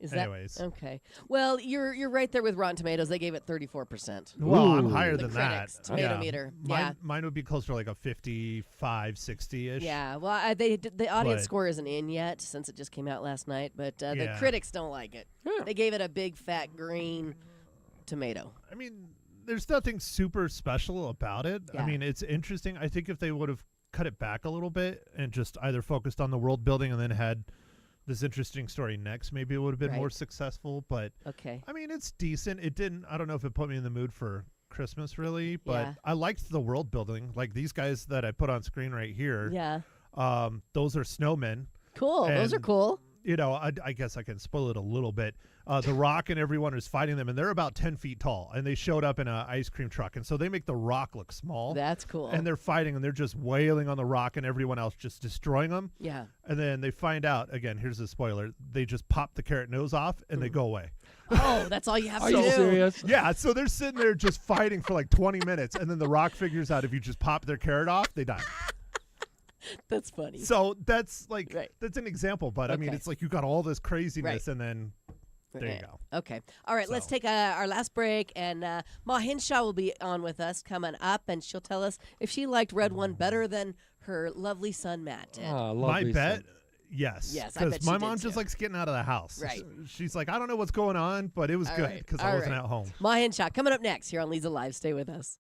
Is Anyways. that okay? Well, you're right there with Rotten Tomatoes. They gave it 34%. Well, I'm Ooh. higher The than critics, that. tomato yeah. meter. Mine, Yeah. mine would be closer to like a 55, 60-ish. Yeah, well, the audience But- score isn't in yet since it just came out last night, but the Yeah. critics don't like it. Yeah. They gave it a big fat green tomato. I mean, there's nothing super special about it. Yeah. I mean, it's interesting. I think if they would have cut it back a little bit and just either focused on the world building and then had this interesting story next, maybe it would have been more Right. successful. But Okay. I mean, it's decent. I don't know if it put me in the mood for Christmas really, but Yeah. I liked the world building. Like these guys that I put on screen right here. Yeah. Those are snowmen. Cool. Those are And- cool. I guess I can spoil it a little bit. The Rock and everyone is fighting them, and they're about 10 feet tall, and they showed up in an ice cream truck, and so they make the Rock look small. That's cool. And they're fighting, and they're just wailing on the Rock, and everyone else just destroying them. yeah. And then they find out, again, here's the spoiler, they just pop the carrot nose off, and they go away. Oh, that's all you have Are to you do. serious? Yeah, so they're sitting there just fighting for like 20 minutes, and then the Rock figures out if you just pop their carrot off, they die. That's funny. So that's like, Right. that's an example, but I mean, Okay. it's like you got all this craziness, Right. and then there you go. Okay. All right, let's So. take our last break, and Ma Hinshaw will be on with us coming up, and she'll tell us if she liked Red One better than her lovely son Matt did. Ah, My lovely bet, son. Yes, yes. I bet Because she my did mom too. just likes getting out of the house. Right. She's like, I don't know what's going on, but it was All good right, because all I wasn't right. at home. Ma Hinshaw coming up next here on Leza Live. Stay with us.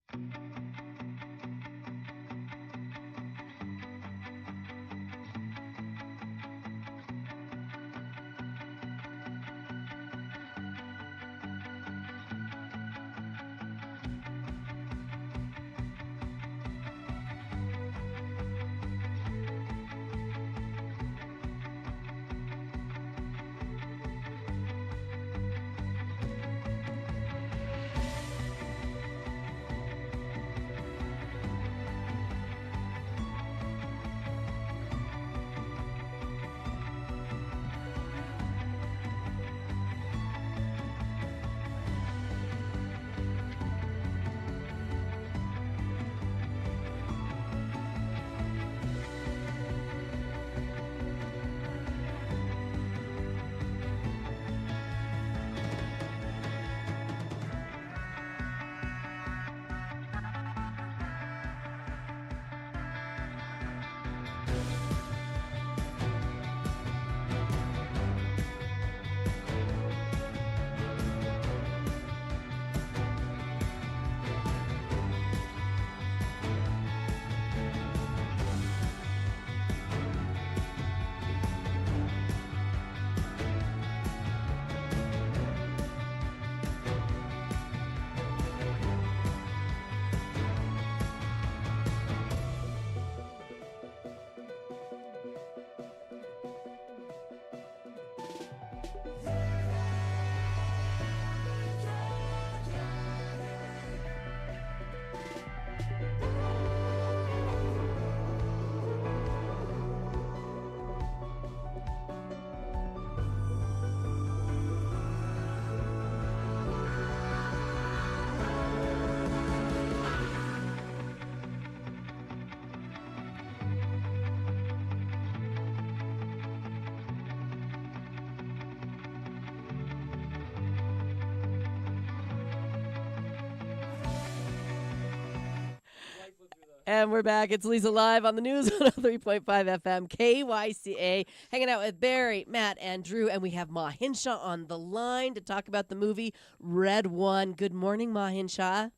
And we're back. It's Leza Live on the news on 3.5 FM KYCA. Hanging out with Barry, Matt, and Drew. And we have Ma Hinshaw on the line to talk about the movie Red One. Good morning, Ma Hinshaw.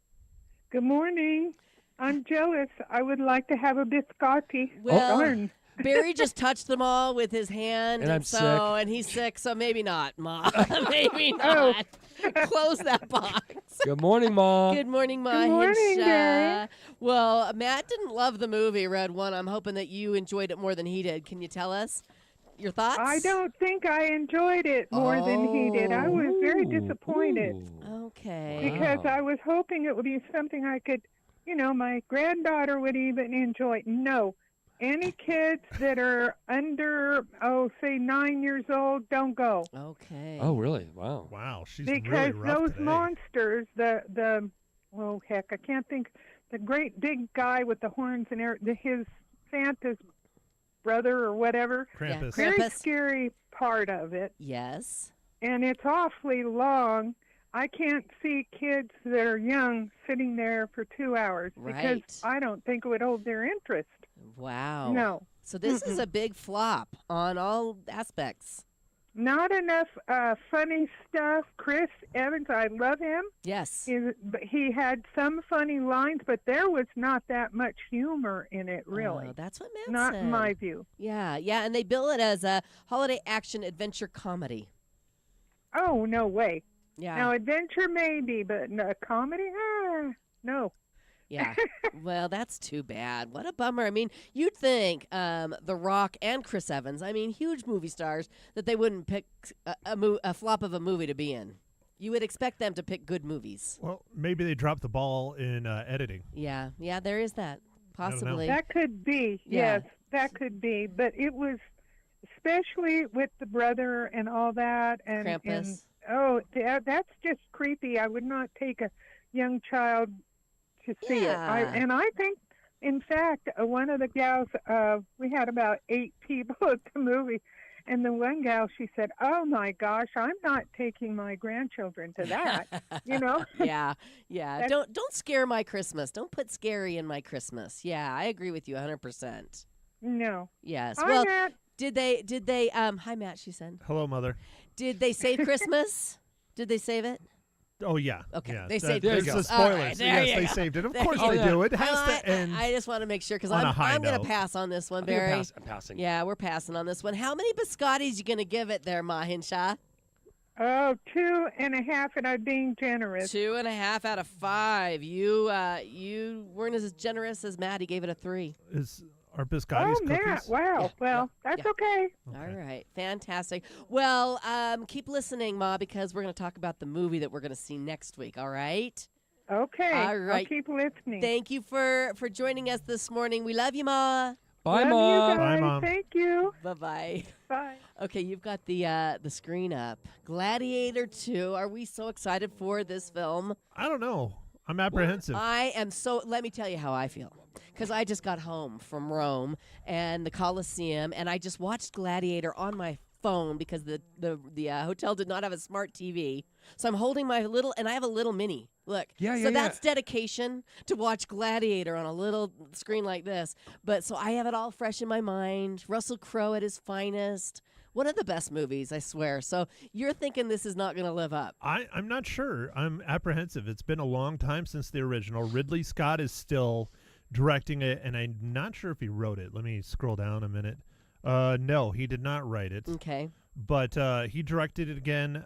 Good morning. I'm jealous. I would like to have a biscotti. Well, Darn. Barry just touched them all with his hand. And I'm so, sick. And he's sick, so maybe not, Ma. Maybe not. Close that box. Good morning, Mom. Good morning, Ma Good morning, Hinshaw. Barry. Well, Matt didn't love the movie Red One. I'm hoping that you enjoyed it more than he did. Can you tell us your thoughts? I don't think I enjoyed it more than he did. I was very disappointed Okay. because Wow. I was hoping it would be something I could, my granddaughter would even enjoy. No. Any kids that are under, say 9 years old, don't go. Okay. Oh, really? Wow. Wow, she's Because really rough those today. monsters, I can't think, the great big guy with the horns and his Santa's brother or whatever, Krampus. Yeah, very Krampus. scary part of it, Yes. and it's awfully long. I can't see kids that are young sitting there for 2 hours because Right. I don't think it would hold their interest. Wow. No. So this is a big flop on all aspects. Not enough funny stuff. Chris Evans, I love him. Yes. He had some funny lines, but there was not that much humor in it, really. Oh, that's what Matt Not said. in my view. Yeah, and they bill it as a holiday action adventure comedy. Oh, no way. Yeah. Now, adventure maybe, but no, comedy? No. Yeah. Well, that's too bad. What a bummer. I mean, you'd think The Rock and Chris Evans, huge movie stars, that they wouldn't pick a flop of a movie to be in. You would expect them to pick good movies. Well, maybe they dropped the ball in editing. Yeah, there is that. don't know. Possibly. That could be. Yeah. Yes, that could be. But it was, especially with the brother and all that. And Krampus. That's just creepy. I would not take a young child to see Yeah. it. I think, in fact, one of the gals, we had about 8 people at the movie, and the one gal, she said, "Oh my gosh, I'm not taking my grandchildren to that." Yeah. Don't scare my Christmas. Don't put scary in my Christmas. Yeah, I agree with you 100%. No. Yes. Hi, Well, Matt. did they hi Matt, she said. Hello, Mother. Did they save Christmas? Did they save it? Oh, yeah. Okay, Yeah. they That- saved There's Christmas. the All spoilers. right, there Yes, you they go. saved it. Of There course you they go. do. It Well, has to end. I just want to make sure because on a high I'm going to note. pass on this one, I'm gonna Barry. I'm passing. Yeah, we're passing on this one. How many biscottis you going to give it there, Ma Hinshaw? Oh, 2.5, and I'm being generous. 2.5 out of 5. You weren't as generous as Matt. He gave it a 3. Is our biscottis Oh, Matt, cookies? wow. Yeah, Well, yeah, that's yeah. okay. All right, fantastic. Well, keep listening, Ma, because we're going to talk about the movie that we're going to see next week. All right. Okay. All I'll right. keep listening. Thank you for joining us this morning. We love you, Ma. Bye, Love Mom. you guys. Bye, Mom. Thank you. Bye-bye. Bye. Okay, you've got the screen up. Gladiator 2. Are we so excited for this film? I don't know. I'm apprehensive. I am so. Let me tell you how I feel. Because I just got home from Rome and the Colosseum, and I just watched Gladiator on my phone because the hotel did not have a smart TV. So I'm holding my little, and I have a little mini. Look. So that's dedication to watch Gladiator on a little screen like this. But so I have it all fresh in my mind. Russell Crowe at his finest. One of the best movies, I swear. So you're thinking this is not going to live up. I'm not sure. I'm apprehensive. It's been a long time since the original. Ridley Scott is still directing it, and I'm not sure if he wrote it. Let me scroll down a minute. No, he did not write it. Okay. But he directed it again.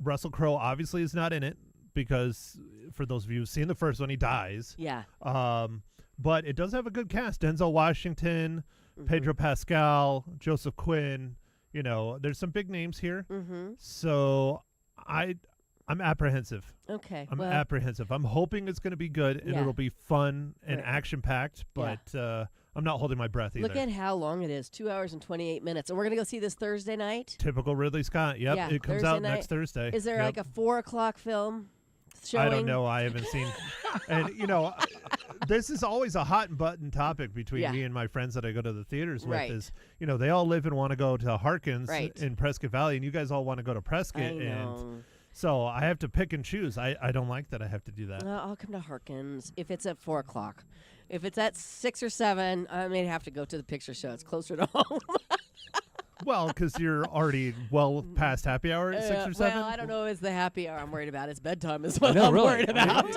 Russell Crowe obviously is not in it because, for those of you who've seen the first one, he dies. Yeah. But it does have a good cast. Denzel Washington, Pedro Pascal, Joseph Quinn. There's some big names here. Mm-hmm. So I'm apprehensive. Okay. I'm well, apprehensive. I'm hoping it's going to be good and Yeah. it'll be fun and Right. action-packed, but I'm not holding my breath either. look at how long it is. 2 hours and 28 minutes. And we're going to go see this Thursday night. Typical Ridley Scott. Yep, Yeah, it comes Thursday out night. next Thursday. Is there Yep. like a 4 o'clock film showing? I don't know. I haven't seen. And, this is always a hot button topic between Yeah. me and my friends that I go to the theaters with Right. is, they all live and want to go to Harkins Right. in Prescott Valley, and you guys all want to go to Prescott. I And know. so I have to pick and choose. I don't like that I have to do that. I'll come to Harkins if it's at 4 o'clock. If it's at 6 or 7, I may have to go to the picture show. It's closer to home. Well, because you're already well past happy hour at 6 or 7. Well, I don't know. It's the happy hour I'm worried about. It's bedtime is what know, I'm really. worried about.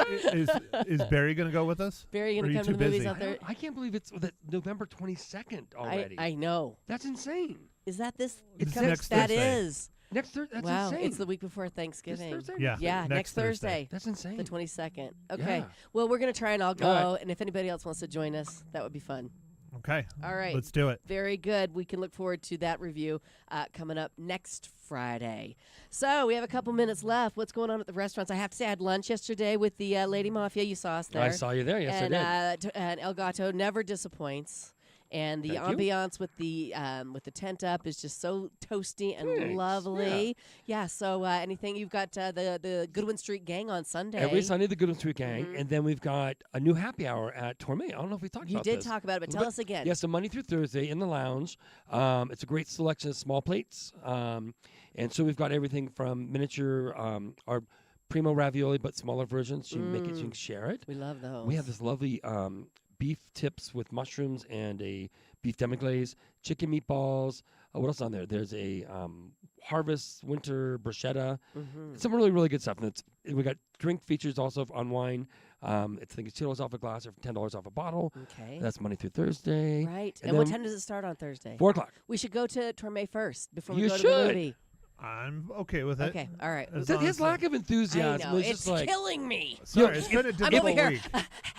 Is Barry going to go with us? Barry, you Or are going you to come to too the movies busy? out there? I can't believe it's November 22nd already. I know. That's insane. Is that this? It's coming- next That Thursday. is. Next Thursday. That's Wow. insane. It's the week before This Thanksgiving. Thursday? Yeah. Yeah, next Thursday. That's insane. The 22nd. Okay. Yeah. Well, we're going to try and I'll go. All right. And if anybody else wants to join us, that would be fun. Okay. All right. Let's do it. Very good. We can look forward to that review coming up next Friday. So we have a couple minutes left. What's going on at the restaurants? I have to say I had lunch yesterday with the Lady Mafia. You saw us there. I saw you there. Yes, and, I did. And El Gato never disappoints. And the Thank you. ambiance with the tent up is just so toasty and Thanks. lovely. Yeah. So anything you've got the Goodwin Street Gang on Sunday. Every Sunday, the Goodwin Street Gang, and then we've got a new happy hour at Torme. I don't know if we talked You about did this. talk about it, but tell us again. Yeah, so Monday through Thursday in the lounge. It's a great selection of small plates. And so we've got everything from miniature, our primo ravioli, but smaller versions. So you can make it, so you can share it. We love those. We have this lovely beef tips with mushrooms and a beef demi-glaze, chicken meatballs. What else on there? There's a harvest winter bruschetta. Some really, really good stuff. And we got drink features also on wine. It's I think it's $2 off a glass or $10 off a bottle. Okay. That's Monday through Thursday. Right. And And what then time does it start on Thursday? 4 o'clock. We should go to Torme first before we You go to should. the movie. I'm okay with it. Okay. All right. As That long his as lack of I enthusiasm know. was It's just like, killing me. Sorry, it's been a I'm difficult over here. week.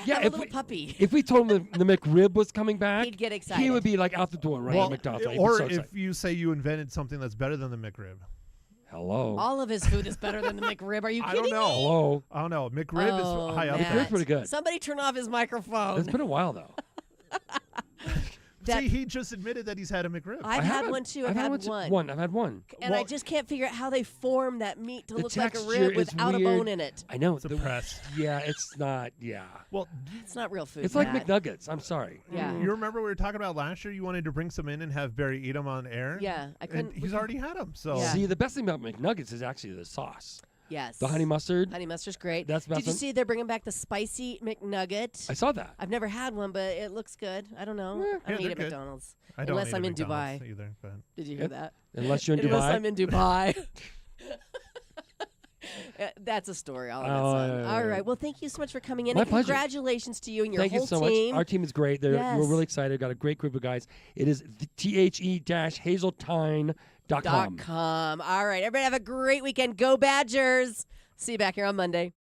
yeah, I'm a if little we, puppy. if we told him the McRib was coming back, He'd get he excited. would be like out the door running Well, to McDonald's. He'd be or so if excited. you say you invented something that's better than the McRib. Hello. All of his food is better than the McRib. Are you I kidding don't know. me? Hello. I don't know. McRib Oh, is high up Matt. there. McRib's pretty good. Somebody turn off his microphone. It's been a while though. That- See, he just admitted that he's had a McRib. I've I had haven't. one too. I've had one. I've had one. And I Well- just can't figure out how they form that meat to The look like a texture rib is without a weird. bone in it. I know. It's a press. Yeah, it's not. Yeah. Well, It's not real food. It's like Matt. McNuggets. I'm sorry. Yeah. you remember we were talking about last year? You wanted to bring some in and have Barry eat them on air. Yeah, I couldn't. And we he's couldn't- already had them. So Yeah. See, the best thing about McNuggets is actually the sauce. Yes. The honey mustard. Honey mustard's great. That's Did you best one. see they're bringing back the spicy McNugget? I saw that. I've never had one, but it looks good. I don't know. Yeah, I don't they're eat at good. McDonald's. I don't Unless eat I'm at in McDonald's Dubai. either. But Did you hear Yep. that? Unless you're in Unless Dubai. I'm in Dubai. That's a story all on its Oh, own. yeah, All yeah. right. Well, thank you so much for coming in. My and pleasure. Congratulations to you and your Thank whole you so team. much. Our team is great. We're Yes. really excited. Got a great group of guys. It is the THE-hazeltine.com. .com. All right. Everybody have a great weekend. Go Badgers. See you back here on Monday.